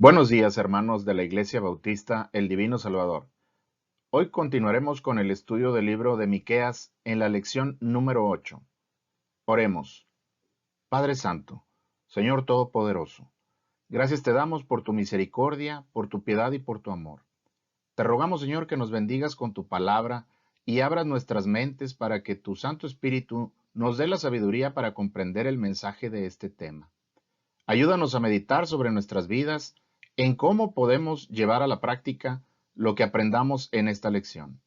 Buenos días, hermanos de la Iglesia Bautista El Divino Salvador. Hoy continuaremos con el estudio del libro de Miqueas en la lección número 8. Oremos. Padre Santo, Señor Todopoderoso, gracias te damos por tu misericordia, por tu piedad y por tu amor. Te rogamos, Señor, que nos bendigas con tu palabra y abras nuestras mentes para que tu Santo Espíritu nos dé la sabiduría para comprender el mensaje de este tema. Ayúdanos a meditar sobre nuestras vidas, en cómo podemos llevar a la práctica lo que aprendamos en esta lección.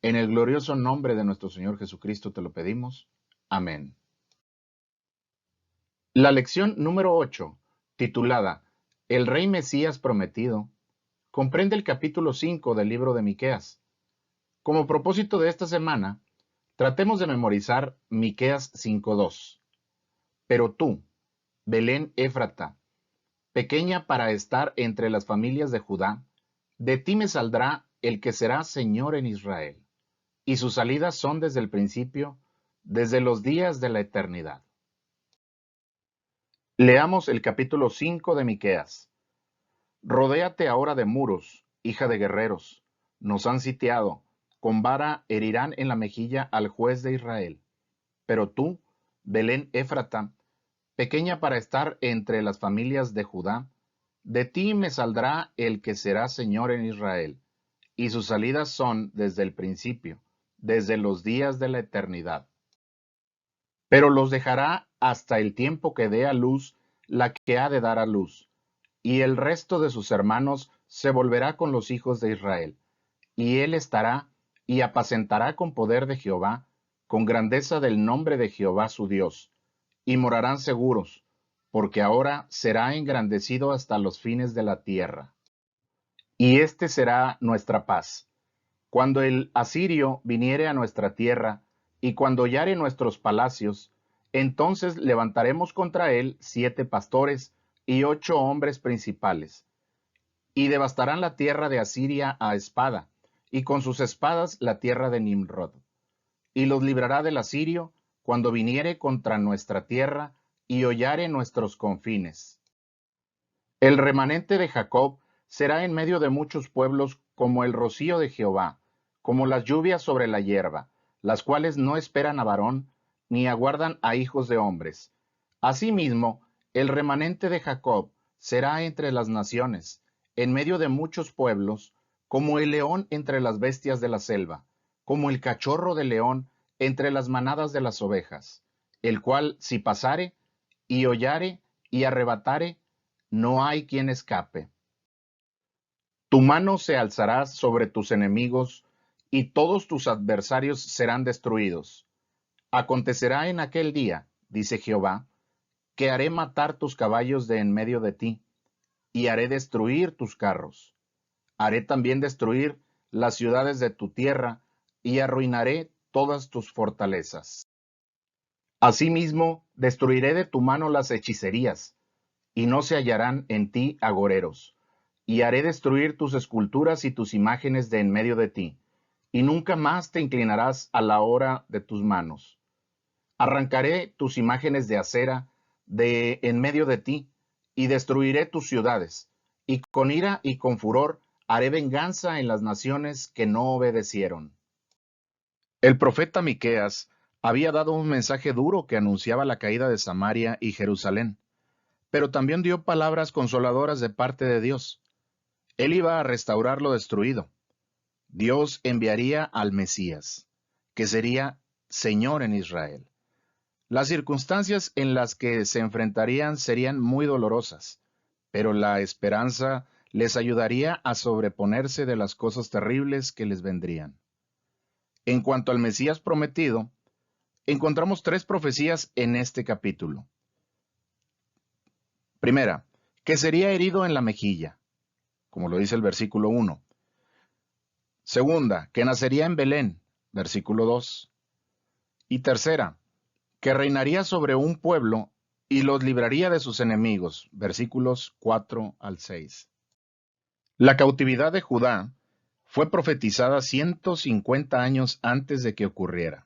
En el glorioso nombre de nuestro Señor Jesucristo te lo pedimos. Amén. La lección número 8, titulada El Rey Mesías Prometido, comprende el capítulo 5 del libro de Miqueas. Como propósito de esta semana, tratemos de memorizar Miqueas 5:2. Pero tú, Belén Éfrata, pequeña para estar entre las familias de Judá, de ti me saldrá el que será Señor en Israel, y sus salidas son desde el principio, desde los días de la eternidad. Leamos el capítulo 5 de Miqueas. Rodéate ahora de muros, hija de guerreros, nos han sitiado, con vara herirán en la mejilla al juez de Israel. Pero tú, Belén Éfrata, pequeña para estar entre las familias de Judá, de ti me saldrá el que será Señor en Israel, y sus salidas son desde el principio, desde los días de la eternidad. Pero los dejará hasta el tiempo que dé a luz la que ha de dar a luz, y el resto de sus hermanos se volverá con los hijos de Israel, y él estará y apacentará con poder de Jehová, con grandeza del nombre de Jehová su Dios, y morarán seguros, porque ahora será engrandecido hasta los fines de la tierra. Y este será nuestra paz. Cuando el asirio viniere a nuestra tierra, y cuando hollare nuestros palacios, entonces levantaremos contra él 7 pastores y 8 hombres principales, y devastarán la tierra de Asiria a espada, y con sus espadas la tierra de Nimrod. Y los librará del asirio cuando viniere contra nuestra tierra, y hollare nuestros confines. El remanente de Jacob será en medio de muchos pueblos como el rocío de Jehová, como las lluvias sobre la hierba, las cuales no esperan a varón, ni aguardan a hijos de hombres. Asimismo, el remanente de Jacob será entre las naciones, en medio de muchos pueblos, como el león entre las bestias de la selva, como el cachorro de león entre las manadas de las ovejas, el cual, si pasare, y hollare, y arrebatare, no hay quien escape. Tu mano se alzará sobre tus enemigos, y todos tus adversarios serán destruidos. Acontecerá en aquel día, dice Jehová, que haré matar tus caballos de en medio de ti, y haré destruir tus carros. Haré también destruir las ciudades de tu tierra, y arruinaré todas tus fortalezas. Asimismo, destruiré de tu mano las hechicerías, y no se hallarán en ti agoreros. Y haré destruir tus esculturas y tus imágenes de en medio de ti, y nunca más te inclinarás a la obra de tus manos. Arrancaré tus imágenes de acera de en medio de ti, y destruiré tus ciudades, y con ira y con furor haré venganza en las naciones que no obedecieron. El profeta Miqueas había dado un mensaje duro que anunciaba la caída de Samaria y Jerusalén, pero también dio palabras consoladoras de parte de Dios. Él iba a restaurar lo destruido. Dios enviaría al Mesías, que sería Señor en Israel. Las circunstancias en las que se enfrentarían serían muy dolorosas, pero la esperanza les ayudaría a sobreponerse de las cosas terribles que les vendrían. En cuanto al Mesías prometido, encontramos 3 profecías en este capítulo. Primera, que sería herido en la mejilla, como lo dice el versículo 1. Segunda, que nacería en Belén, versículo 2. Y tercera, que reinaría sobre un pueblo y los libraría de sus enemigos, versículos 4 al 6. La cautividad de Judá fue profetizada 150 años antes de que ocurriera.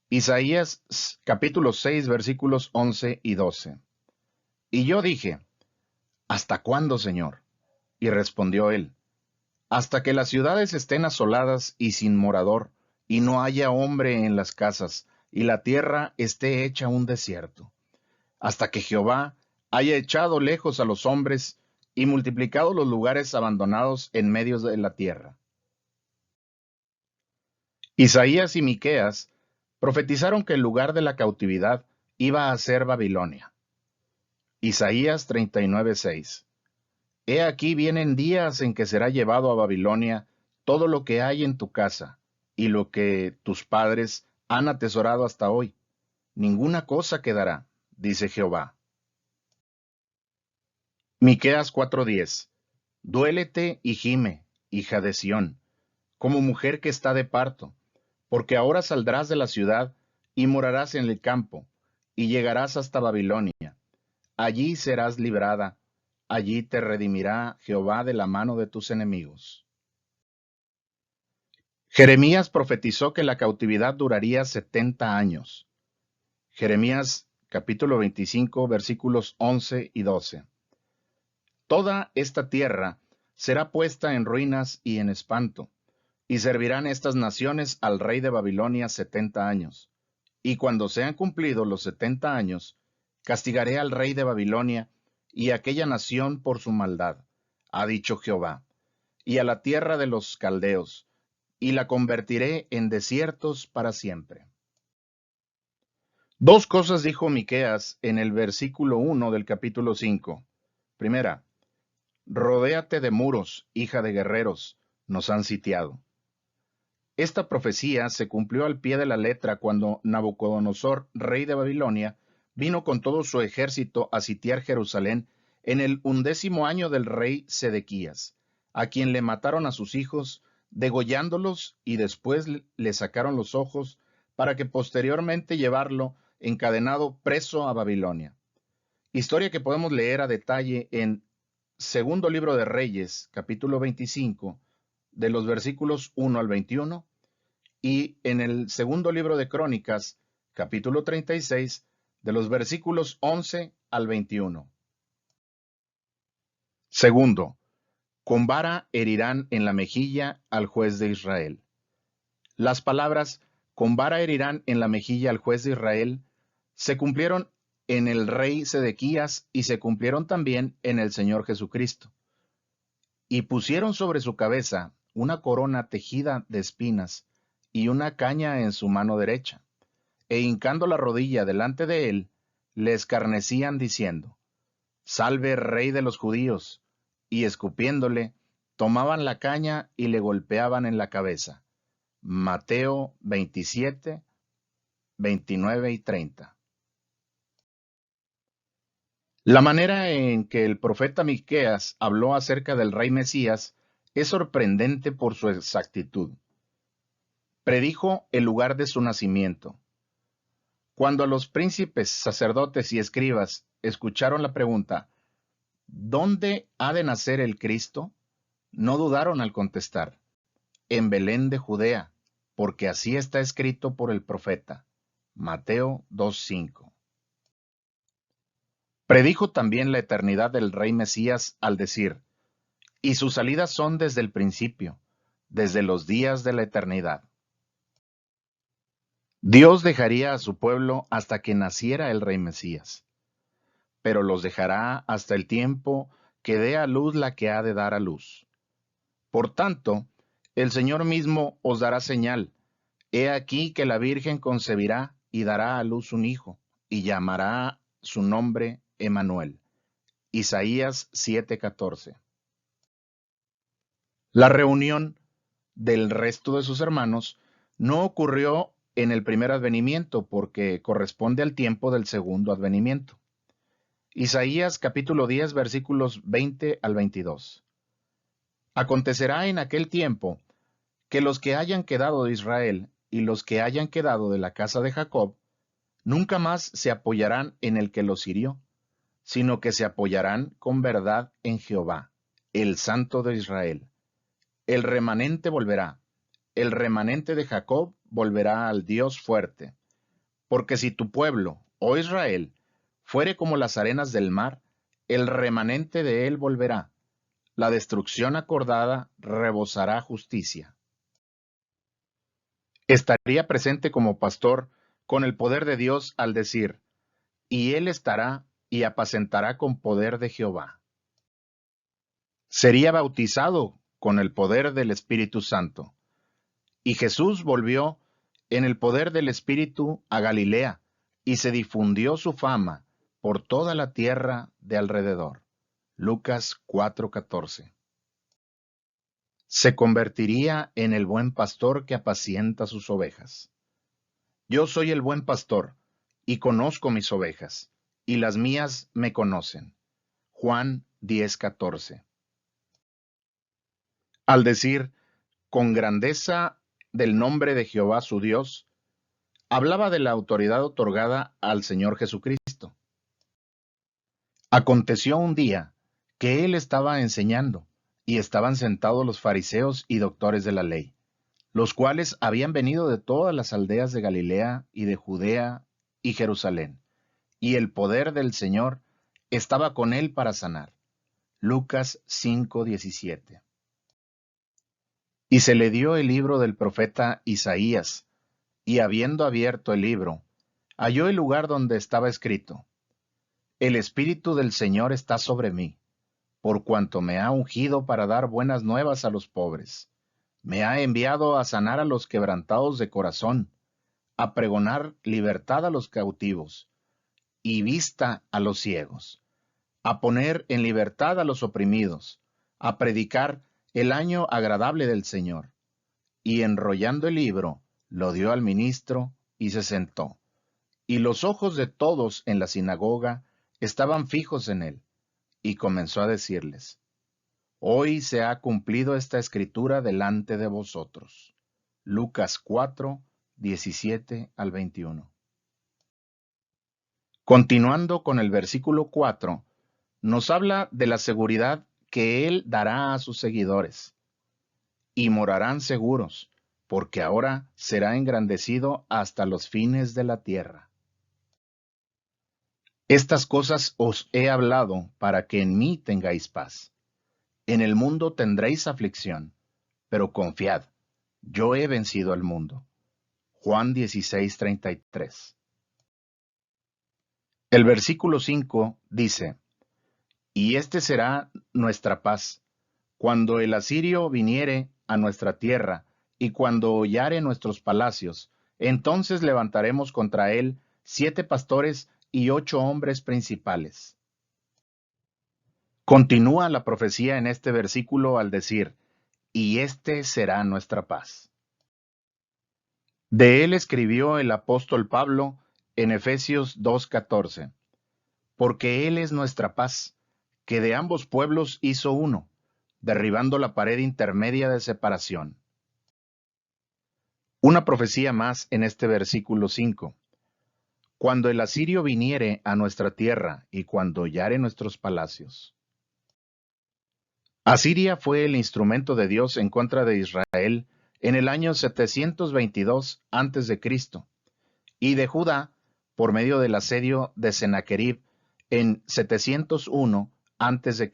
Isaías capítulo 6 versículos 11 y 12. Y yo dije, ¿Hasta cuándo, Señor? Y respondió él, hasta que las ciudades estén asoladas y sin morador, y no haya hombre en las casas, y la tierra esté hecha un desierto, hasta que Jehová haya echado lejos a los hombres y multiplicado los lugares abandonados en medio de la tierra. Isaías y Miqueas profetizaron que el lugar de la cautividad iba a ser Babilonia. Isaías 39:6. He aquí vienen días en que será llevado a Babilonia todo lo que hay en tu casa y lo que tus padres han atesorado hasta hoy. Ninguna cosa quedará, dice Jehová. Miqueas 4:10. Duélete y gime, hija de Sión, como mujer que está de parto, porque ahora saldrás de la ciudad y morarás en el campo, y llegarás hasta Babilonia. Allí serás librada, allí te redimirá Jehová de la mano de tus enemigos. Jeremías profetizó que la cautividad duraría 70 años. Jeremías capítulo 25 versículos 11 y 12. Toda esta tierra será puesta en ruinas y en espanto, y servirán estas naciones al rey de Babilonia 70 años. Y cuando sean cumplidos los 70 años, castigaré al rey de Babilonia y a aquella nación por su maldad, ha dicho Jehová, y a la tierra de los caldeos, y la convertiré en desiertos para siempre. Dos cosas dijo Miqueas en el versículo 1 del capítulo 5. Primera, rodéate de muros, hija de guerreros, nos han sitiado. Esta profecía se cumplió al pie de la letra cuando Nabucodonosor, rey de Babilonia, vino con todo su ejército a sitiar Jerusalén en el 11º año del rey Sedequías, a quien le mataron a sus hijos, degollándolos, y después le sacaron los ojos, para que posteriormente llevarlo encadenado preso a Babilonia. Historia que podemos leer a detalle en Segundo Libro de Reyes, capítulo 25, de los versículos 1 al 21, y en el Segundo Libro de Crónicas, capítulo 36, de los versículos 11 al 21. Segundo, con vara herirán en la mejilla al juez de Israel. Las palabras con vara herirán en la mejilla al juez de Israel se cumplieron en el rey Sedequías y se cumplieron también en el Señor Jesucristo. Y pusieron sobre su cabeza una corona tejida de espinas y una caña en su mano derecha, e hincando la rodilla delante de él, le escarnecían diciendo, Salve, Rey de los judíos, y escupiéndole, tomaban la caña y le golpeaban en la cabeza. Mateo 27, 29 y 30. La manera en que el profeta Miqueas habló acerca del rey Mesías es sorprendente por su exactitud. Predijo el lugar de su nacimiento. Cuando los príncipes, sacerdotes y escribas escucharon la pregunta, ¿dónde ha de nacer el Cristo?, no dudaron al contestar, en Belén de Judea, porque así está escrito por el profeta. Mateo 2:5. Predijo también la eternidad del rey Mesías al decir, y sus salidas son desde el principio, desde los días de la eternidad. Dios dejaría a su pueblo hasta que naciera el rey Mesías, pero los dejará hasta el tiempo que dé a luz la que ha de dar a luz. Por tanto, el Señor mismo os dará señal. He aquí que la Virgen concebirá y dará a luz un hijo, y llamará su nombre Emmanuel. Isaías 7:14. La reunión del resto de sus hermanos no ocurrió en el primer advenimiento porque corresponde al tiempo del segundo advenimiento. Isaías capítulo 10 versículos 20 al 22. Acontecerá en aquel tiempo que los que hayan quedado de Israel y los que hayan quedado de la casa de Jacob nunca más se apoyarán en el que los hirió, sino que se apoyarán con verdad en Jehová, el Santo de Israel. El remanente volverá, el remanente de Jacob volverá al Dios fuerte. Porque si tu pueblo, oh Israel, fuere como las arenas del mar, el remanente de él volverá. La destrucción acordada rebosará justicia. Estaría presente como pastor con el poder de Dios al decir, y él estará y apacentará con poder de Jehová. Sería bautizado con el poder del Espíritu Santo. Y Jesús volvió en el poder del Espíritu a Galilea, y se difundió su fama por toda la tierra de alrededor. Lucas 4:14. Se convertiría en el buen pastor que apacienta sus ovejas. Yo soy el buen pastor, y conozco mis ovejas, y las mías me conocen. Juan 10:14. Al decir, con grandeza del nombre de Jehová su Dios, hablaba de la autoridad otorgada al Señor Jesucristo. Aconteció un día que él estaba enseñando, y estaban sentados los fariseos y doctores de la ley, los cuales habían venido de todas las aldeas de Galilea y de Judea y Jerusalén, y el poder del Señor estaba con él para sanar. Lucas 5:17. Y se le dio el libro del profeta Isaías, y habiendo abierto el libro, halló el lugar donde estaba escrito: El Espíritu del Señor está sobre mí, por cuanto me ha ungido para dar buenas nuevas a los pobres. Me ha enviado a sanar a los quebrantados de corazón, a pregonar libertad a los cautivos, y vista a los ciegos, a poner en libertad a los oprimidos, a predicar el año agradable del Señor. Y enrollando el libro, lo dio al ministro y se sentó. Y los ojos de todos en la sinagoga estaban fijos en él, y comenzó a decirles: Hoy se ha cumplido esta escritura delante de vosotros. Lucas 4:17-21. Continuando con el versículo 4, nos habla de la seguridad que él dará a sus seguidores. Y morarán seguros, porque ahora será engrandecido hasta los fines de la tierra. Estas cosas os he hablado para que en mí tengáis paz. En el mundo tendréis aflicción, pero confiad, yo he vencido al mundo. Juan 16:33. El versículo 5 dice: Y este será nuestra paz, cuando el asirio viniere a nuestra tierra, y cuando hollare nuestros palacios, entonces levantaremos contra él 7 pastores y 8 hombres principales. Continúa la profecía en este versículo al decir: y este será nuestra paz. De él escribió el apóstol Pablo en Efesios 2:14, porque él es nuestra paz, que de ambos pueblos hizo uno, derribando la pared intermedia de separación. Una profecía más en este versículo 5. Cuando el asirio viniere a nuestra tierra y cuando hollare nuestros palacios. Asiria fue el instrumento de Dios en contra de Israel en el año 722 a.C. y de Judá por medio del asedio de Sennacherib en 701 a.C.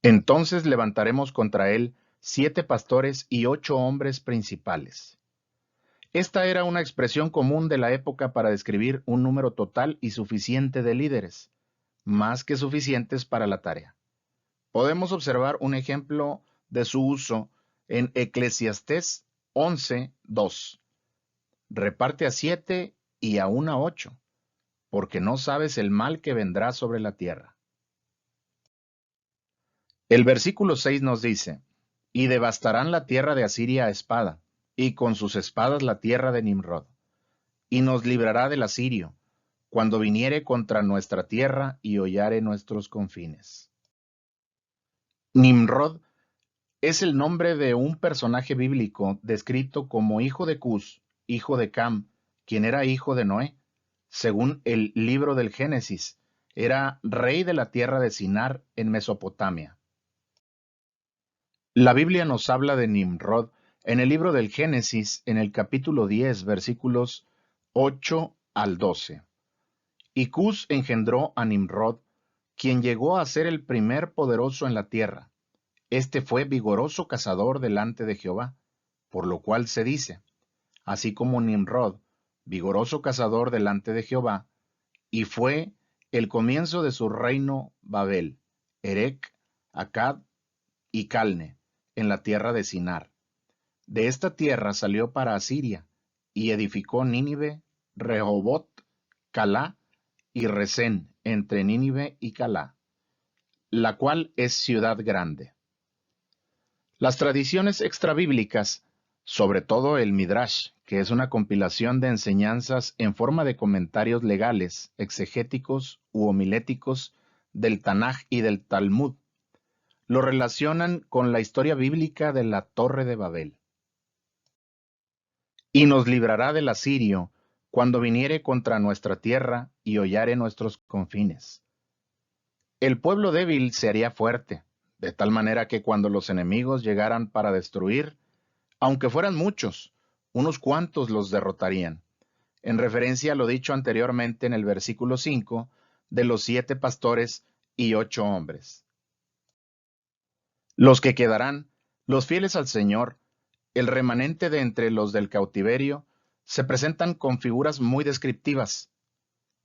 Entonces levantaremos contra él 7 pastores y 8 hombres principales. Esta era una expresión común de la época para describir un número total y suficiente de líderes, más que suficientes para la tarea. Podemos observar un ejemplo de su uso en Eclesiastés 11:2. Reparte a 7 y aún a 8, porque no sabes el mal que vendrá sobre la tierra. El versículo 6 nos dice: Y devastarán la tierra de Asiria a espada, y con sus espadas la tierra de Nimrod. Y nos librará del asirio, cuando viniere contra nuestra tierra y hollare nuestros confines. Nimrod es el nombre de un personaje bíblico descrito como hijo de Cus, hijo de Cam, quien era hijo de Noé. Según el libro del Génesis, era rey de la tierra de Sinar en Mesopotamia. La Biblia nos habla de Nimrod en el libro del Génesis, en el capítulo 10, versículos 8 al 12. Y Cus engendró a Nimrod, quien llegó a ser el primer poderoso en la tierra. Este fue vigoroso cazador delante de Jehová, por lo cual se dice, así como Nimrod, vigoroso cazador delante de Jehová, y fue el comienzo de su reino Babel, Erec, Accad y Calne, en la tierra de Sinar. De esta tierra salió para Asiria, y edificó Nínive, Rehobot, Calá y Resén, entre Nínive y Calá, la cual es ciudad grande. Las tradiciones extrabíblicas, sobre todo el Midrash, que es una compilación de enseñanzas en forma de comentarios legales, exegéticos u homiléticos del Tanaj y del Talmud, lo relacionan con la historia bíblica de la Torre de Babel. Y nos librará del asirio, cuando viniere contra nuestra tierra y hollare nuestros confines. El pueblo débil se haría fuerte, de tal manera que cuando los enemigos llegaran para destruir, aunque fueran muchos, unos cuantos los derrotarían, en referencia a lo dicho anteriormente en el versículo 5 de los 7 pastores y 8 hombres. Los que quedarán, los fieles al Señor, el remanente de entre los del cautiverio, se presentan con figuras muy descriptivas.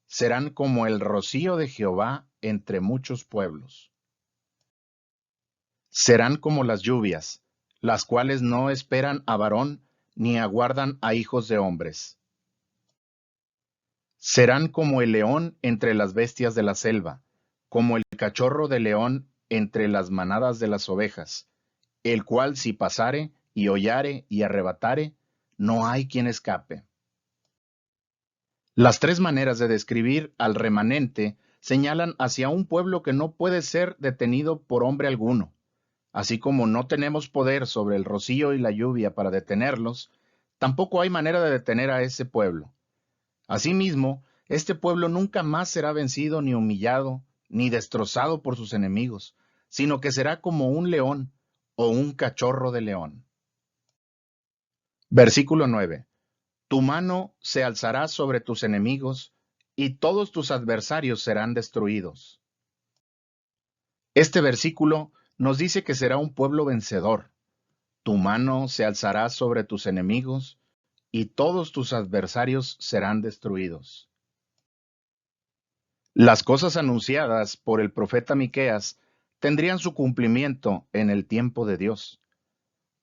Serán como el rocío de Jehová entre muchos pueblos. Serán como las lluvias, las cuales no esperan a varón ni aguardan a hijos de hombres. Serán como el león entre las bestias de la selva, como el cachorro de león entre las manadas de las ovejas, el cual si pasare y hollare y arrebatare, no hay quien escape. Las tres maneras de describir al remanente señalan hacia un pueblo que no puede ser detenido por hombre alguno. Así como no tenemos poder sobre el rocío y la lluvia para detenerlos, tampoco hay manera de detener a ese pueblo. Asimismo, este pueblo nunca más será vencido ni humillado, ni destrozado por sus enemigos, sino que será como un león o un cachorro de león. Versículo 9. Tu mano se alzará sobre tus enemigos, y todos tus adversarios serán destruidos. Este versículo nos dice que será un pueblo vencedor. Tu mano se alzará sobre tus enemigos, y todos tus adversarios serán destruidos. Las cosas anunciadas por el profeta Miqueas tendrían su cumplimiento en el tiempo de Dios.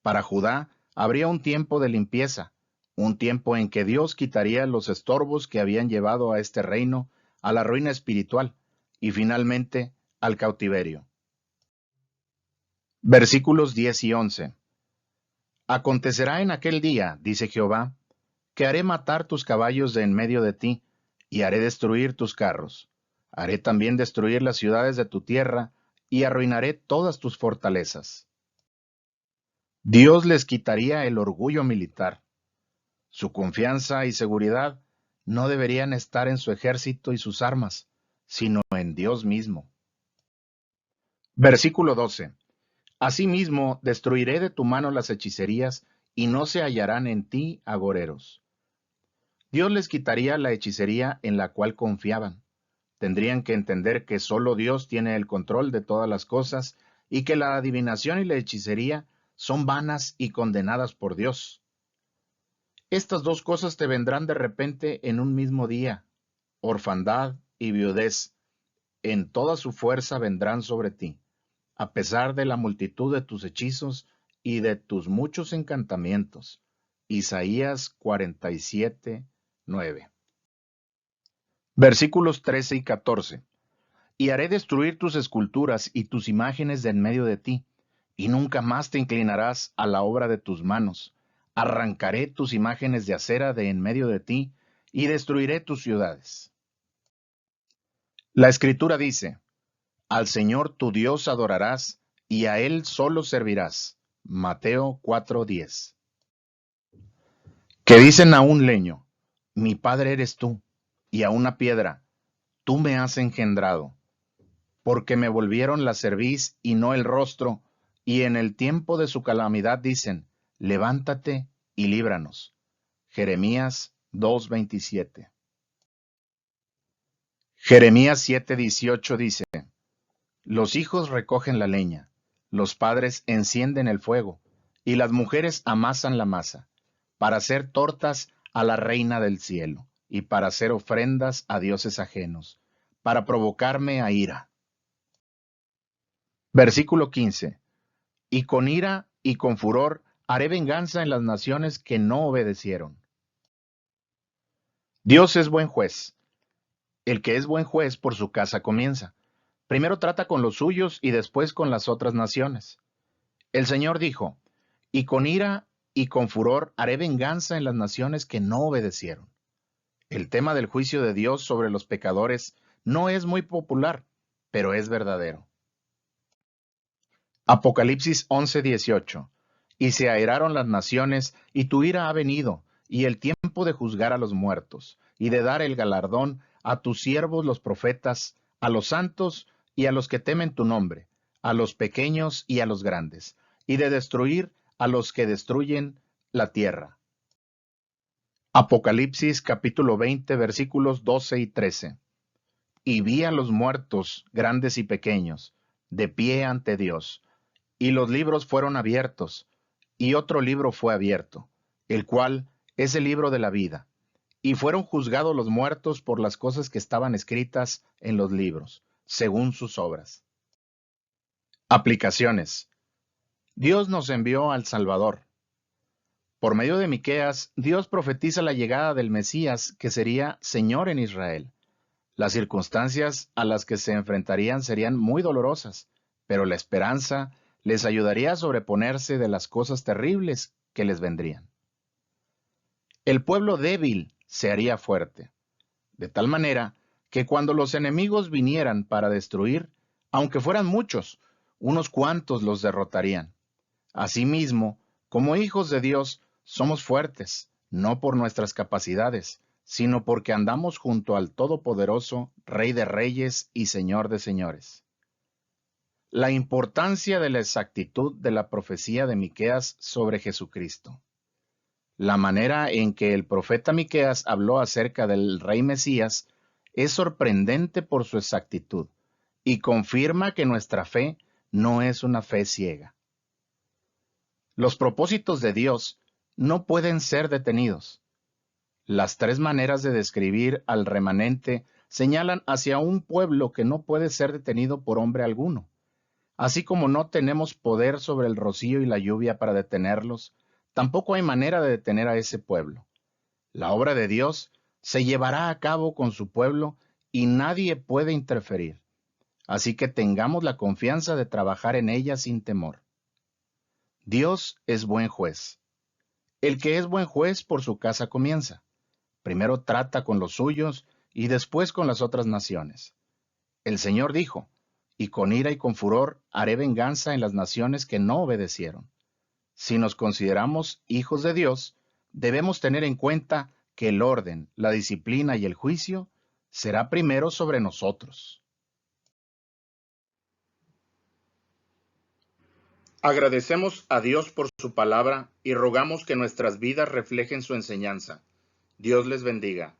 Para Judá habría un tiempo de limpieza, un tiempo en que Dios quitaría los estorbos que habían llevado a este reino a la ruina espiritual y finalmente al cautiverio. Versículos 10 y 11. Acontecerá en aquel día, dice Jehová, que haré matar tus caballos de en medio de ti, y haré destruir tus carros. Haré también destruir las ciudades de tu tierra, y arruinaré todas tus fortalezas. Dios les quitaría el orgullo militar. Su confianza y seguridad no deberían estar en su ejército y sus armas, sino en Dios mismo. Versículo 12. Asimismo, destruiré de tu mano las hechicerías, y no se hallarán en ti agoreros. Dios les quitaría la hechicería en la cual confiaban. Tendrían que entender que solo Dios tiene el control de todas las cosas y que la adivinación y la hechicería son vanas y condenadas por Dios. Estas dos cosas te vendrán de repente en un mismo día, orfandad y viudez, en toda su fuerza vendrán sobre ti, a pesar de la multitud de tus hechizos y de tus muchos encantamientos. Isaías 47, 9. Versículos 13 y 14. Y haré destruir tus esculturas y tus imágenes de en medio de ti, y nunca más te inclinarás a la obra de tus manos. Arrancaré tus imágenes de acera de en medio de ti, y destruiré tus ciudades. La Escritura dice, al Señor tu Dios adorarás, y a Él solo servirás. Mateo 4:10. Que dicen a un leño, mi padre eres tú, y a una piedra, tú me has engendrado. Porque me volvieron la cerviz y no el rostro, y en el tiempo de su calamidad dicen, levántate y líbranos. Jeremías 2:27. Jeremías 7:18 dice: Los hijos recogen la leña, los padres encienden el fuego, y las mujeres amasan la masa, para hacer tortas a la reina del cielo, y para hacer ofrendas a dioses ajenos, para provocarme a ira. Versículo 15. Y con ira y con furor haré venganza en las naciones que no obedecieron. Dios es buen juez. El que es buen juez por su casa comienza. Primero trata con los suyos y después con las otras naciones. El Señor dijo: y con ira y con furor haré venganza en las naciones que no obedecieron. El tema del juicio de Dios sobre los pecadores no es muy popular, pero es verdadero. Apocalipsis 11:18. Y se airaron las naciones, y tu ira ha venido, y el tiempo de juzgar a los muertos, y de dar el galardón a tus siervos los profetas, a los santos y a los que temen tu nombre, a los pequeños y a los grandes, y de destruir a los que destruyen la tierra. Apocalipsis capítulo 20 versículos 12 y 13. Y vi a los muertos, grandes y pequeños, de pie ante Dios, y los libros fueron abiertos, y otro libro fue abierto, el cual es el libro de la vida. Y fueron juzgados los muertos por las cosas que estaban escritas en los libros, según sus obras. Aplicaciones. Dios nos envió al Salvador. Por medio de Miqueas, Dios profetiza la llegada del Mesías, que sería Señor en Israel. Las circunstancias a las que se enfrentarían serían muy dolorosas, pero la esperanza les ayudaría a sobreponerse de las cosas terribles que les vendrían. El pueblo débil se haría fuerte, de tal manera que cuando los enemigos vinieran para destruir, aunque fueran muchos, unos cuantos los derrotarían. Asimismo, como hijos de Dios, somos fuertes, no por nuestras capacidades, sino porque andamos junto al Todopoderoso, Rey de Reyes y Señor de Señores. La importancia de la exactitud de la profecía de Miqueas sobre Jesucristo. La manera en que el profeta Miqueas habló acerca del Rey Mesías es sorprendente por su exactitud y confirma que nuestra fe no es una fe ciega. Los propósitos de Dios no pueden ser detenidos. Las tres maneras de describir al remanente señalan hacia un pueblo que no puede ser detenido por hombre alguno. Así como no tenemos poder sobre el rocío y la lluvia para detenerlos, tampoco hay manera de detener a ese pueblo. La obra de Dios se llevará a cabo con su pueblo y nadie puede interferir. Así que tengamos la confianza de trabajar en ella sin temor. Dios es buen juez. El que es buen juez por su casa comienza. Primero trata con los suyos y después con las otras naciones. El Señor dijo: y con ira y con furor haré venganza en las naciones que no obedecieron. Si nos consideramos hijos de Dios, debemos tener en cuenta que el orden, la disciplina y el juicio será primero sobre nosotros. Agradecemos a Dios por su palabra y rogamos que nuestras vidas reflejen su enseñanza. Dios les bendiga.